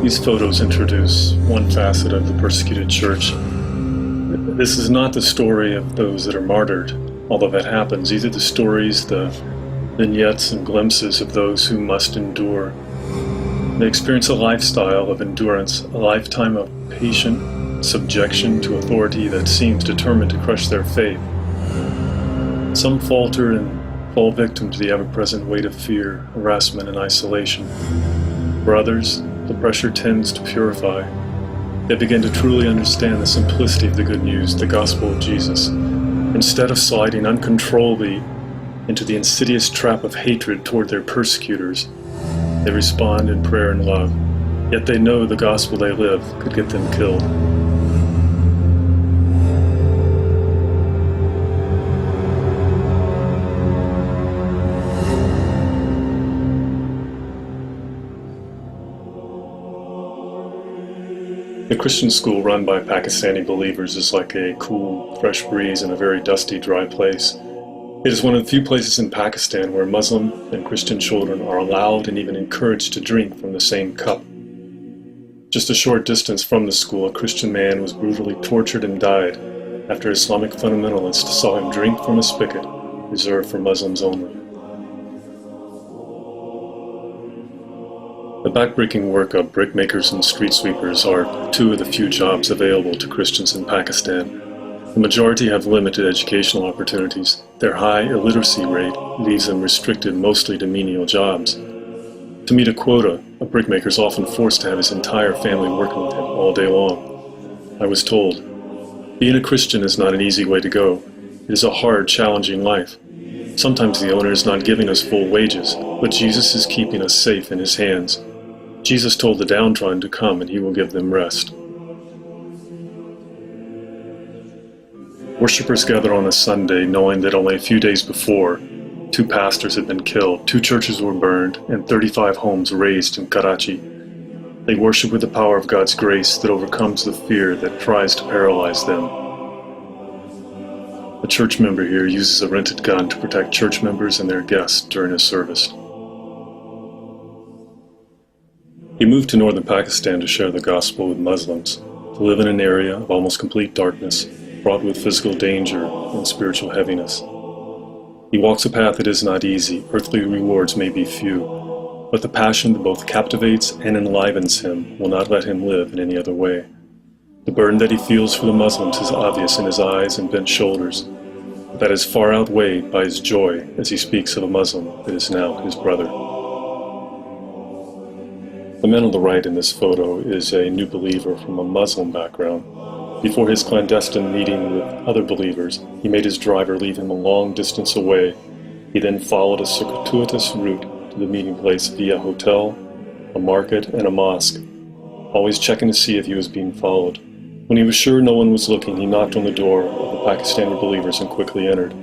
These photos introduce one facet of the persecuted church. This is not the story of those that are martyred, although that happens. These are the stories, the vignettes and glimpses of those who must endure. They experience a lifestyle of endurance, a lifetime of patient subjection to authority that seems determined to crush their faith. Some falter and fall victim to the ever-present weight of fear, harassment, and isolation. For others, the pressure tends to purify. They begin to truly understand the simplicity of the good news, the gospel of Jesus. Instead of sliding uncontrollably into the insidious trap of hatred toward their persecutors, they respond in prayer and love. Yet they know the gospel they live could get them killed. The Christian school run by Pakistani believers is like a cool, fresh breeze in a very dusty, dry place. It is one of the few places in Pakistan where Muslim and Christian children are allowed and even encouraged to drink from the same cup. Just a short distance from the school, a Christian man was brutally tortured and died after Islamic fundamentalists saw him drink from a spigot reserved for Muslims only. The backbreaking work of brickmakers and street sweepers are two of the few jobs available to Christians in Pakistan. The majority have limited educational opportunities. Their high illiteracy rate leaves them restricted mostly to menial jobs. To meet a quota, a brickmaker is often forced to have his entire family working with him all day long. I was told, being a Christian is not an easy way to go. It is a hard, challenging life. Sometimes the owner is not giving us full wages, but Jesus is keeping us safe in his hands. Jesus told the downtrodden to come and he will give them rest. Worshippers gather on a Sunday knowing that only a few days before, 2 pastors had been killed, 2 churches were burned, and 35 homes razed in Karachi. They worship with the power of God's grace that overcomes the fear that tries to paralyze them. A church member here uses a rented gun to protect church members and their guests during a service. He moved to northern Pakistan to share the gospel with Muslims, to live in an area of almost complete darkness, fraught with physical danger and spiritual heaviness. He walks a path that is not easy. Earthly rewards may be few, but the passion that both captivates and enlivens him will not let him live in any other way. The burden that he feels for the Muslims is obvious in his eyes and bent shoulders, but that is far outweighed by his joy as he speaks of a Muslim that is now his brother. The man on the right in this photo is a new believer from a Muslim background. Before his clandestine meeting with other believers, he made his driver leave him a long distance away. He then followed a circuitous route to the meeting place via a hotel, a market, and a mosque, always checking to see if he was being followed. When he was sure no one was looking, he knocked on the door of the Pakistani believers and quickly entered.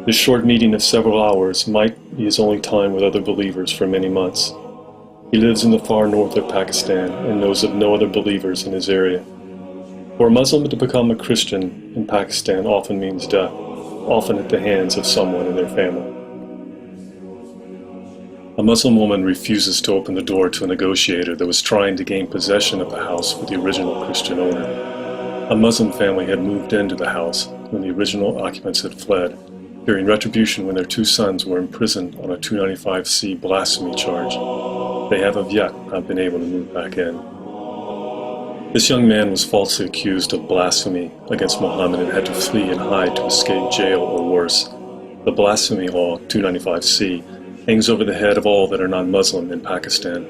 This short meeting of several hours might be his only time with other believers for many months. He lives in the far north of Pakistan and knows of no other believers in his area. For a Muslim to become a Christian in Pakistan often means death, often at the hands of someone in their family. A Muslim woman refuses to open the door to a negotiator that was trying to gain possession of the house with the original Christian owner. A Muslim family had moved into the house when the original occupants had fled, fearing retribution when their 2 sons were imprisoned on a 295C blasphemy charge. They have of yet not been able to move back in. This young man was falsely accused of blasphemy against Muhammad and had to flee and hide to escape jail or worse. The blasphemy law, 295C, hangs over the head of all that are non-Muslim in Pakistan.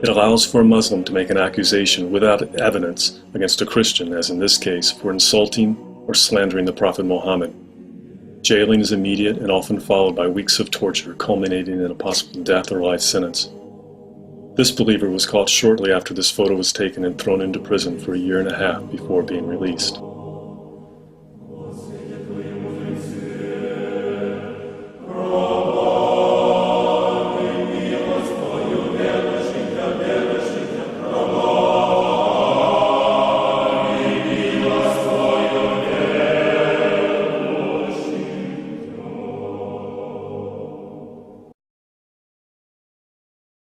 It allows for a Muslim to make an accusation without evidence against a Christian, as in this case, for insulting or slandering the Prophet Muhammad. Jailing is immediate and often followed by weeks of torture, culminating in a possible death or life sentence. This believer was caught shortly after this photo was taken and thrown into prison for 1.5 years before being released.